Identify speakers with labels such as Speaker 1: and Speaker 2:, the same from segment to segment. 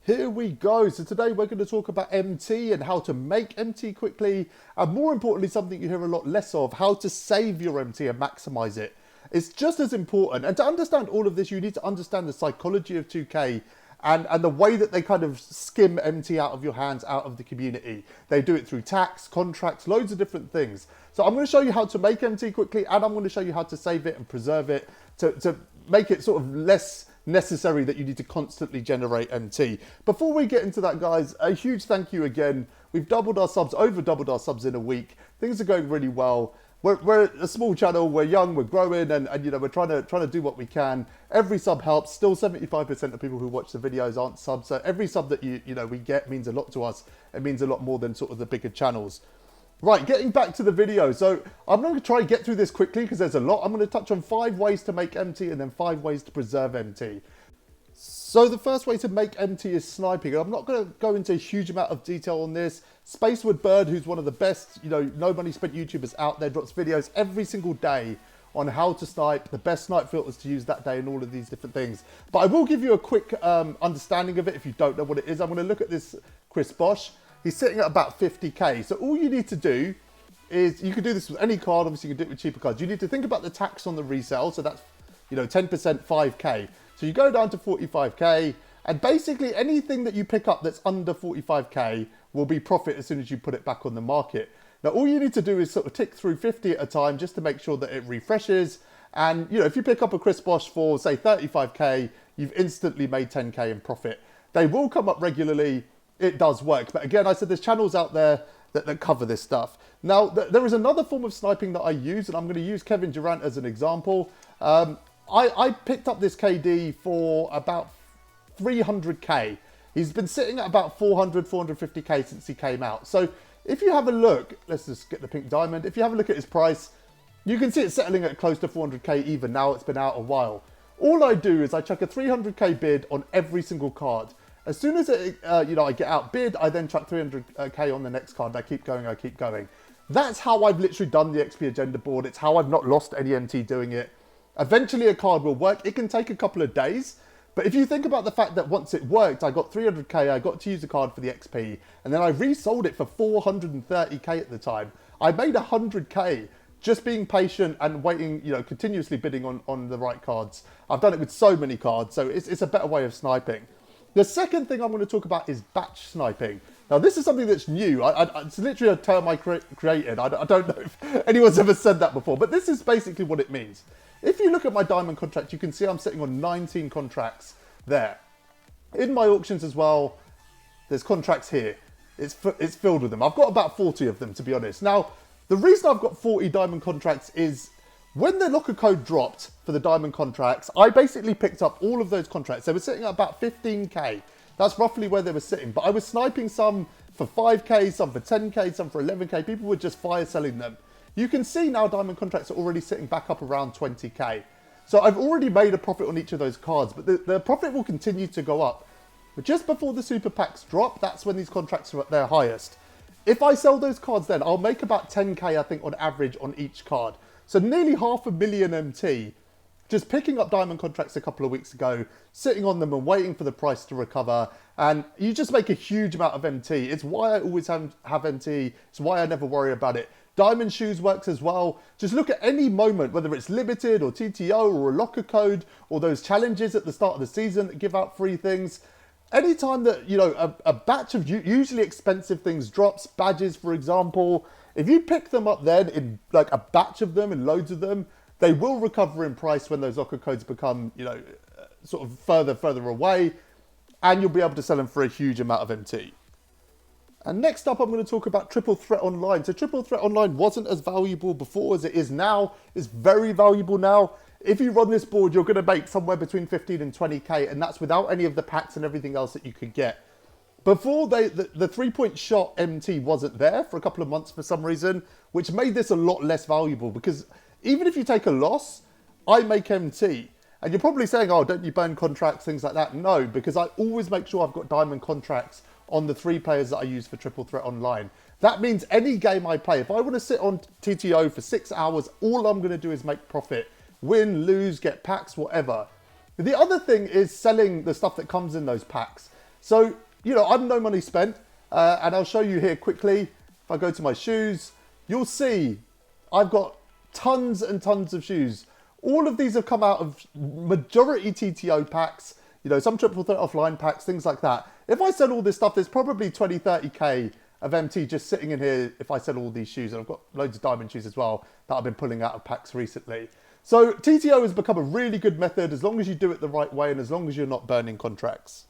Speaker 1: Here we go. So today we're going to talk about MT and how to make MT quickly, and more importantly, something you hear a lot less of, how to save your MT and maximize it. It's just as important. And to understand all of this, you need to understand the psychology of 2K and the way that they kind of skim MT out of your hands, out of the community. They do it through tax, contracts, loads of different things. So I'm going to show you how to make MT quickly, and I'm going to show you how to save it and preserve it to make it sort of less necessary that you need to constantly generate MT. Before we get into that, guys, a huge thank you again. We've doubled our subs, over doubled our subs in a week. Things are going really well. We're a small channel, we're young, we're growing, and you know, we're trying to do what we can. Every sub helps. Still 75% of people who watch the videos aren't subs, so every sub that we get means a lot to us. It means a lot more than sort of the bigger channels. Right, getting back to the video. So I'm going to try and get through this quickly because there's a lot. I'm going to touch on 5 ways to make MT and then 5 ways to preserve MT. So the first way to make MT is sniping. I'm not going to go into a huge amount of detail on this. Spacewood Bird, who's one of the best, no money spent YouTubers out there, drops videos every single day on how to snipe, the best snipe filters to use that day, and all of these different things. But I will give you a quick understanding of it if you don't know what it is. I'm going to look at this Chris Bosch. He's sitting at about 50k. So all you need to do is, you can do this with any card. Obviously, you can do it with cheaper cards. You need to think about the tax on the resale. So that's, 10%, 5k. So you go down to 45k, and basically anything that you pick up that's under 45k will be profit as soon as you put it back on the market. Now, all you need to do is sort of tick through 50 at a time just to make sure that it refreshes. And, if you pick up a Chris Bosch for, say, 35k, you've instantly made 10k in profit. They will come up regularly. It does work. But again, I said there's channels out there that cover this stuff. Now, there is another form of sniping that I use, and I'm going to use Kevin Durant as an example. I picked up this KD for about 300k. He's been sitting at about 400, 450k since he came out. So if you have a look, let's just get the pink diamond. If you have a look at his price, you can see it settling at close to 400k even now. It's been out a while. All I do is I chuck a 300k bid on every single card. As soon as I get outbid, I then chuck 300k on the next card. And I keep going, I keep going. That's how I've literally done the XP agenda board. It's how I've not lost any MT doing it. Eventually a card will work. It can take a couple of days. But if you think about the fact that once it worked, I got 300k, I got to use the card for the XP, and then I resold it for 430k at the time. I made 100k just being patient and waiting, continuously bidding on the right cards. I've done it with so many cards, so it's a better way of sniping. The second thing I'm going to talk about is batch sniping. Now, this is something that's new. It's literally a term I created. I don't know if anyone's ever said that before, but this is basically what it means. If you look at my diamond contract, you can see I'm sitting on 19 contracts there. In my auctions as well, there's contracts here. It's filled with them. I've got about 40 of them, to be honest. Now, the reason I've got 40 diamond contracts is when the locker code dropped for the diamond contracts, I basically picked up all of those contracts. They were sitting at about 15k. That's roughly where they were sitting. But I was sniping some for 5k, some for 10k, some for 11k. People were just fire selling them. You can see now diamond contracts are already sitting back up around 20k. So I've already made a profit on each of those cards, but the profit will continue to go up. But just before the super packs drop, that's when these contracts are at their highest. If I sell those cards then, I'll make about 10k, I think, on average on each card. So nearly 500,000 MT, just picking up diamond contracts a couple of weeks ago, sitting on them and waiting for the price to recover. And you just make a huge amount of MT. It's why I always have MT. It's why I never worry about it. Diamond shoes works as well. Just look at any moment, whether it's limited or TTO or a locker code or those challenges at the start of the season that give out free things. Anytime that, a batch of usually expensive things drops, badges, for example, if you pick them up then in like a batch of them and loads of them, they will recover in price when those locker codes become, sort of further away, and you'll be able to sell them for a huge amount of MT. And next up, I'm going to talk about Triple Threat Online. So Triple Threat Online wasn't as valuable before as it is now. It's very valuable now. If you run this board, you're going to make somewhere between 15 and 20k, and that's without any of the packs and everything else that you could get. Before, the 3-point shot MT wasn't there for a couple of months for some reason, which made this a lot less valuable, because even if you take a loss, I make MT. And you're probably saying, oh, don't you burn contracts, things like that? No, because I always make sure I've got diamond contracts on the 3 players that I use for Triple Threat Online. That means any game I play, if I want to sit on TTO for 6 hours, all I'm going to do is make profit. Win, lose, get packs, whatever. The other thing is selling the stuff that comes in those packs. So, you know, I'm no money spent. And I'll show you here quickly. If I go to my shoes, you'll see I've got tons and tons of shoes. All of these have come out of majority TTO packs, you know, some triple threat offline packs, things like that. If I sell all this stuff, there's probably 20, 30k of MT just sitting in here if I sell all these shoes. And I've got loads of diamond shoes as well that I've been pulling out of packs recently. So TTO has become a really good method as long as you do it the right way and as long as you're not burning contracts.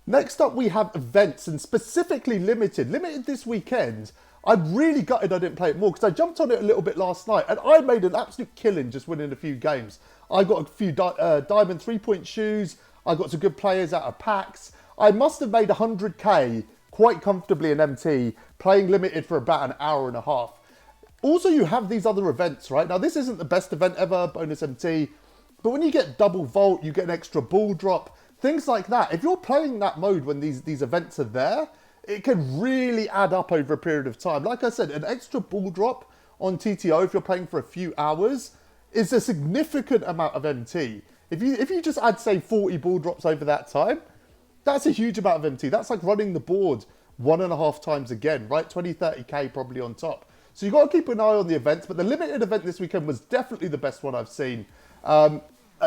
Speaker 1: Next up, we have events, and specifically limited. Limited this weekend. I'm really gutted I didn't play it more because I jumped on it a little bit last night and I made an absolute killing just winning a few games. I got a few diamond 3-point shoes. I got some good players out of packs. I must have made 100k quite comfortably in MT playing limited for about an hour and a half. Also, you have these other events, right? Now, this isn't the best event ever, bonus MT, but when you get double vault, you get an extra ball drop, things like that. If you're playing that mode when these events are there, it can really add up over a period of time. Like I said, an extra ball drop on TTO, if you're playing for a few hours, is a significant amount of MT. If you just add, say, 40 ball drops over that time, that's a huge amount of MT. That's like running the board 1.5 times again, right? 20, 30k probably on top. So you've got to keep an eye on the events, but the limited event this weekend was definitely the best one I've seen.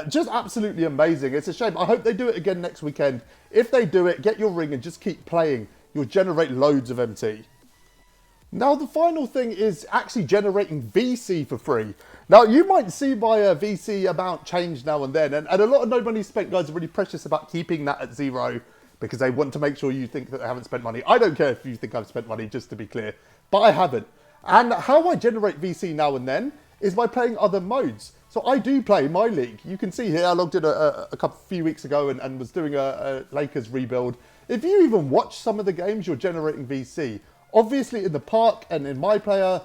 Speaker 1: Just absolutely amazing. It's a shame. I hope they do it again next weekend. If they do it, get your ring and just keep playing. You'll generate loads of MT. Now, the final thing is actually generating VC for free. Now, you might see my VC amount change now and then, and a lot of no money spent guys are really precious about keeping that at 0 because they want to make sure you think that they haven't spent money. I don't care if you think I've spent money, just to be clear, but I haven't. And how I generate VC now and then is by playing other modes. So I do play my league. You can see here, I logged in a few weeks ago and was doing a Lakers rebuild. If you even watch some of the games, you're generating VC. Obviously in the park and in my player,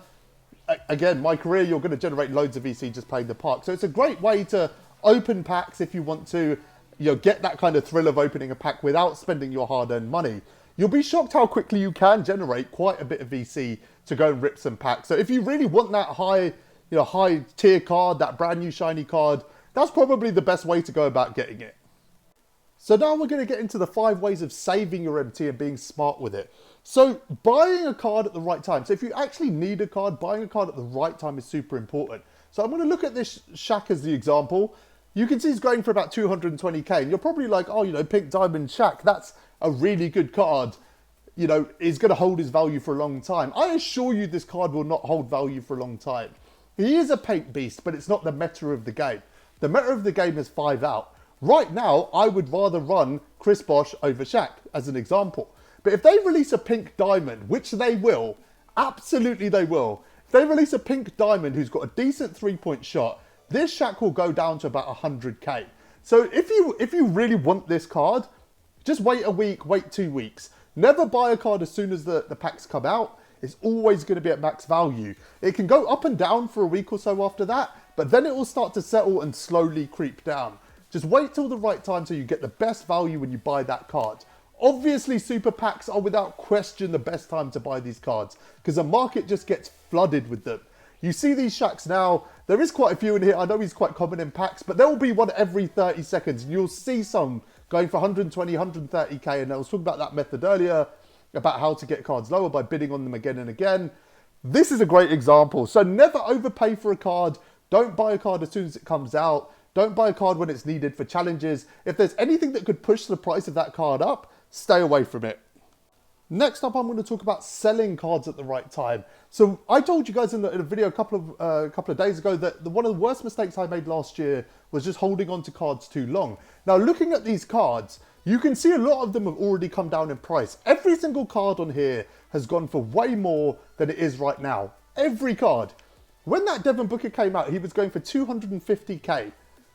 Speaker 1: again, my career, you're going to generate loads of VC just playing the park. So it's a great way to open packs if you want to, you know, get that kind of thrill of opening a pack without spending your hard-earned money. You'll be shocked how quickly you can generate quite a bit of VC to go and rip some packs. So if you really want that high tier card, that brand new shiny card, that's probably the best way to go about getting it. So now we're going to get into the 5 ways of saving your MT and being smart with it. So buying a card at the right time. So if you actually need a card, buying a card at the right time is super important. So I'm going to look at this Shaq as the example. You can see he's going for about 220k and you're probably like, oh, you know, pink diamond Shaq, that's a really good card. You know, is going to hold his value for a long time. I assure you this card will not hold value for a long time. He is a paint beast, but it's not the meta of the game. The meta of the game is 5 out. Right now, I would rather run Chris Bosh over Shaq as an example. But if they release a pink diamond, which they will, absolutely they will. If they release a pink diamond who's got a decent 3-point shot, this Shaq will go down to about 100k. So if you really want this card, just wait a week, wait 2 weeks. Never buy a card as soon as the packs come out. It's always going to be at max value. It can go up and down for a week or so after that, but then it will start to settle and slowly creep down. Just wait till the right time so you get the best value when you buy that card. Obviously, super packs are without question the best time to buy these cards because the market just gets flooded with them. You see these Shaqs now, there is quite a few in here. I know he's quite common in packs, but there will be one every 30 seconds. And you'll see some going for 120, 130k. And I was talking about that method earlier about how to get cards lower by bidding on them again and again. This is a great example. So never overpay for a card. Don't buy a card as soon as it comes out. Don't buy a card when it's needed for challenges. If there's anything that could push the price of that card up, stay away from it. Next up, I'm going to talk about selling cards at the right time. So I told you guys in a video a couple of days ago that one of the worst mistakes I made last year was just holding on to cards too long. Now, looking at these cards, you can see a lot of them have already come down in price. Every single card on here has gone for way more than it is right now. Every card. When that Devin Booker came out, he was going for 250k.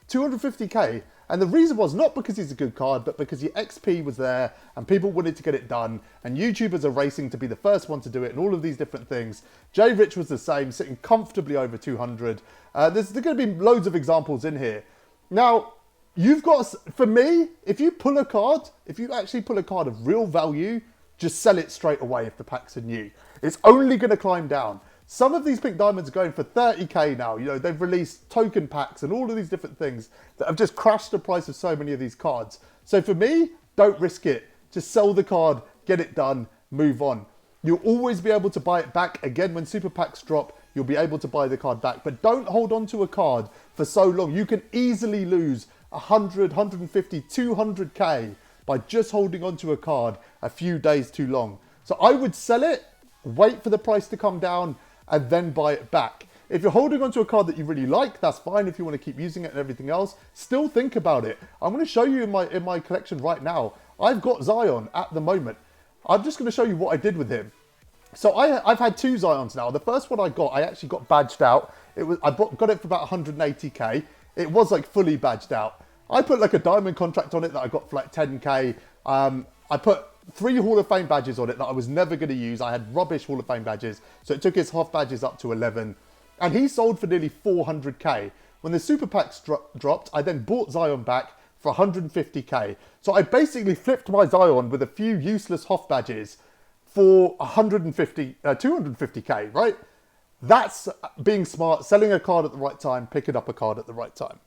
Speaker 1: 250k. And the reason was not because he's a good card, but because the XP was there and people wanted to get it done. And YouTubers are racing to be the first one to do it and all of these different things. Jay Rich was the same, sitting comfortably over 200. There's going to be loads of examples in here. Now, you've got, for me, if you actually pull a card of real value, just sell it straight away if the packs are new. It's only going to climb down. Some of these pink diamonds are going for 30k now. You know, they've released token packs and all of these different things that have just crashed the price of so many of these cards. So for me, don't risk it. Just sell the card, get it done, move on. You'll always be able to buy it back. Again, when super packs drop, you'll be able to buy the card back. But don't hold on to a card for so long. You can easily lose 100, 150, 200k by just holding on to a card a few days too long. So I would sell it, wait for the price to come down, and then buy it back. If you're holding on to a card that you really like, that's fine. If you want to keep using it and everything else, still think about it. I'm going to show you in my collection right now. I've got Zion at the moment. I'm just going to show you what I did with him. So I've had 2 Zions now. The first one I actually got badged out. I got it for about 180k. It was like fully badged out. I put like a diamond contract on it that I got for like 10k. I put 3 Hall of Fame badges on it that I was never going to use. I had rubbish Hall of Fame badges. So it took his half badges up to 11. And he sold for nearly 400k. When the super packs dropped, I then bought Zion back for 150k. So I basically flipped my Zion with a few useless Hoff badges for 250k, right? That's being smart, selling a card at the right time, picking up a card at the right time.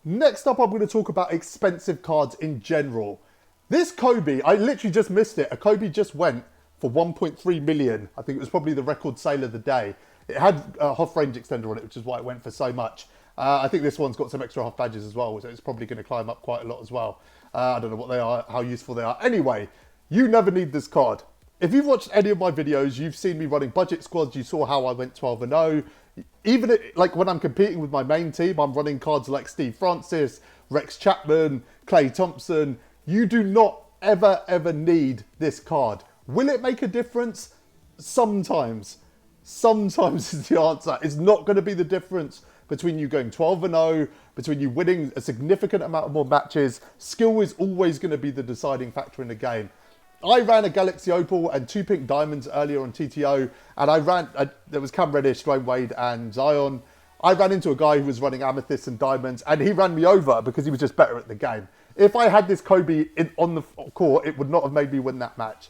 Speaker 1: Next up, I'm going to talk about expensive cards in general. This Kobe, I literally just missed it. A Kobe just went for 1.3 million. I think it was probably the record sale of the day. It had a Hoff range extender on it, which is why it went for so much. I think this one's got some extra Hoff badges as well, so it's probably going to climb up quite a lot as well. I don't know what they are, how useful they are. Anyway, you never need this card. If you've watched any of my videos, you've seen me running budget squads. You saw how I went 12-0. Even like when I'm competing with my main team, I'm running cards like Steve Francis, Rex Chapman, Klay Thompson. You do not ever need this card. Will it make a difference? Sometimes. Sometimes is the answer. It's not going to be the difference between you going 12-0, between you winning a significant amount of more matches. Skill is always going to be the deciding factor in the game. I ran a Galaxy Opal and 2 pink diamonds earlier on TTO, and there was Cam Reddish, Dwayne Wade, and Zion. I ran into a guy who was running amethysts and diamonds, and he ran me over because he was just better at the game. If I had this Kobe on the court, it would not have made me win that match.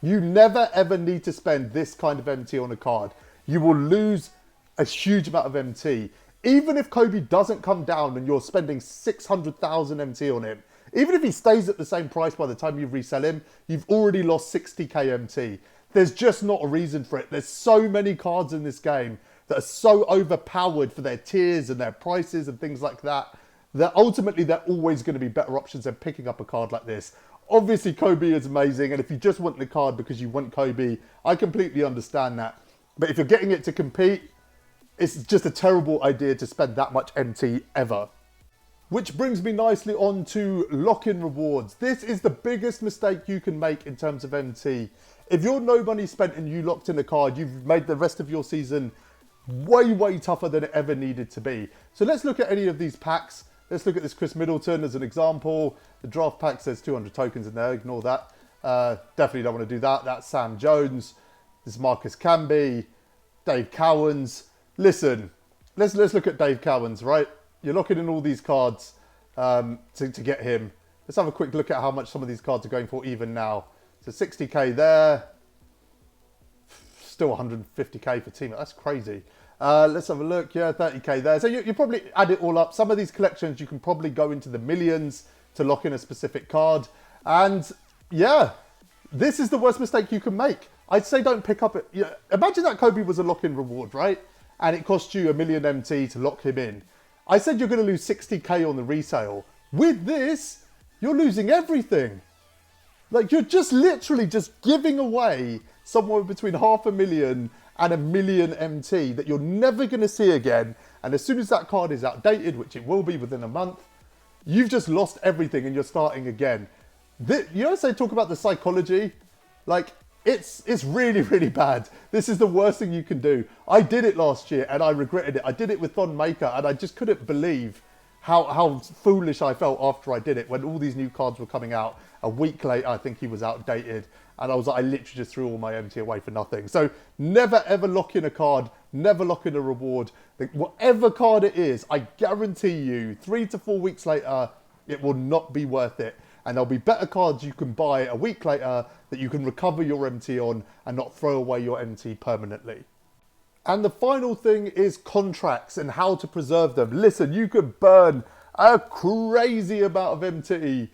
Speaker 1: You never ever need to spend this kind of MT on a card. You will lose a huge amount of MT. Even if Kobe doesn't come down and you're spending 600,000 MT on him, even if he stays at the same price by the time you resell him, you've already lost 60k MT. There's just not a reason for it. There's so many cards in this game that are so overpowered for their tiers and their prices and things like that, that ultimately they're always going to be better options than picking up a card like this. Obviously, Kobe is amazing, and if you just want the card because you want Kobe, I completely understand that. But if you're getting it to compete, it's just a terrible idea to spend that much MT ever. Which brings me nicely on to Lockin Rewards. This is the biggest mistake you can make in terms of MT. If you're no money spent and you locked in a card, you've made the rest of your season way tougher than it ever needed to be. So let's look at any of these packs. Let's look at this Chris Middleton as an example. The draft pack says 200 tokens in there. Ignore that. Definitely don't want to do that. That's Sam Jones. This is Marcus Camby. Dave Cowens. Listen, let's look at Dave Cowens, right? You're locking in all these cards to get him. Let's have a quick look at how much some of these cards are going for even now. So 60k there. Still 150k for team. That's crazy. Let's have a look. Yeah, 30k there. So you probably add it all up. Some of these collections, you can probably go into the millions to lock in a specific card. And yeah, this is the worst mistake you can make. I'd say don't pick up it. You know, imagine that Kobe was a lock-in reward, right? And it cost you 1 million MT to lock him in. I said you're going to lose 60k on the resale. With this, you're losing everything. Like, you're just literally just giving away somewhere between 500,000 and 1 million MT that you're never going to see again. And as soon as that card is outdated, which it will be within a month, you've just lost everything and you're starting again. You know, say talk about the psychology. Like, it's really bad. This is the worst thing you can do. I did it last year and I regretted it. I did it with Thon Maker and I just couldn't believe how foolish I felt after I did it when all these new cards were coming out. A week later, I think he was outdated. And I was like, I literally just threw all my MT away for nothing. So never ever lock in a card. Never lock in a reward. Whatever card it is, I guarantee you 3 to 4 weeks later, it will not be worth it. And there'll be better cards you can buy a week later that you can recover your MT on and not throw away your MT permanently. And the final thing is contracts and how to preserve them. Listen, you could burn a crazy amount of MT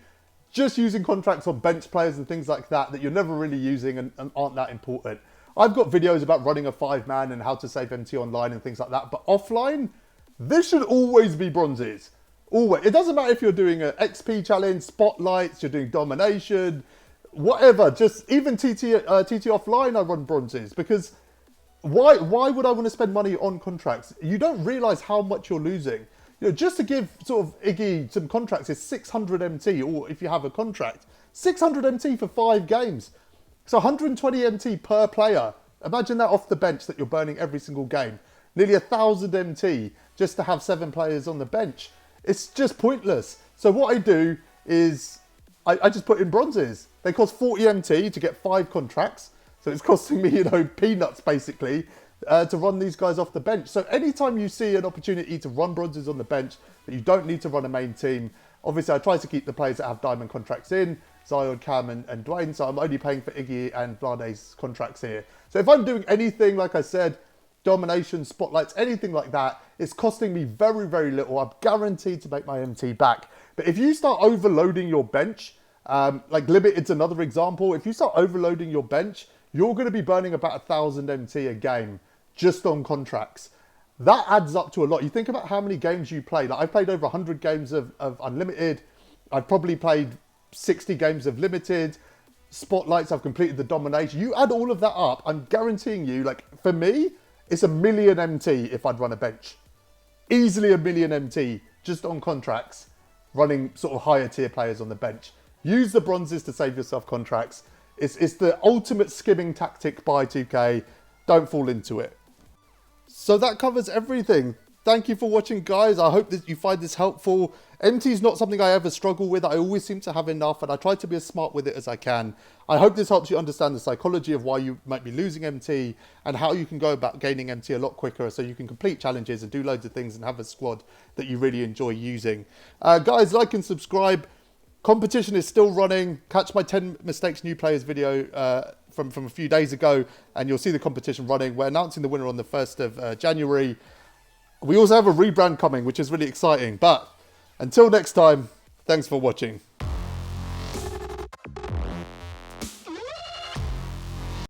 Speaker 1: just using contracts on bench players and things like that you're never really using and aren't that important. I've got videos about running a 5-man and how to save MT online and things like that, but offline, this should always be bronzes. Always. It doesn't matter if you're doing an XP challenge, spotlights, you're doing domination, whatever. Just even TT offline, I run bronzes because why would I want to spend money on contracts? You don't realize how much you're losing. You know, just to give sort of Iggy some contracts is 600 MT, or if you have a contract, 600 MT for 5 games. So 120 MT per player. Imagine that off the bench that you're burning every single game. Nearly 1,000 MT just to have 7 players on the bench. It's just pointless. So what I do is I just put in bronzes. They cost 40 MT to get 5 contracts. So it's costing me, you know, peanuts basically to run these guys off the bench. So anytime you see an opportunity to run bronzes on the bench that you don't need to run a main team, obviously I try to keep the players that have diamond contracts in, Zion, Cam and Dwayne. So I'm only paying for Iggy and Vlade's contracts here. So if I'm doing anything, like I said, domination, spotlights, anything like that, it's costing me very, very little. I'm guaranteed to make my MT back. But if you start overloading your bench, like Limited's another example, if you start overloading your bench, you're going to be burning about 1,000 MT a game just on contracts. That adds up to a lot. You think about how many games you play. Like I've played over 100 games of Unlimited. I've probably played 60 games of Limited. Spotlights, I've completed the domination. You add all of that up, I'm guaranteeing you, like for me, it's 1 million MT if I'd run a bench. Easily 1 million MT just on contracts, running sort of higher tier players on the bench. Use the bronzes to save yourself contracts. It's the ultimate skimming tactic by 2K. Don't fall into it. So that covers everything. Thank you for watching, guys. I hope that you find this helpful. MT is not something I ever struggle with. I always seem to have enough, and I try to be as smart with it as I can. I hope this helps you understand the psychology of why you might be losing MT and how you can go about gaining MT a lot quicker so you can complete challenges and do loads of things and have a squad that you really enjoy using. Guys, like and subscribe. Competition is still running. Catch my 10 mistakes new players video from a few days ago, and you'll see the competition running. We're announcing the winner on the 1st of January. We also have a rebrand coming, which is really exciting. But until next time, thanks for watching.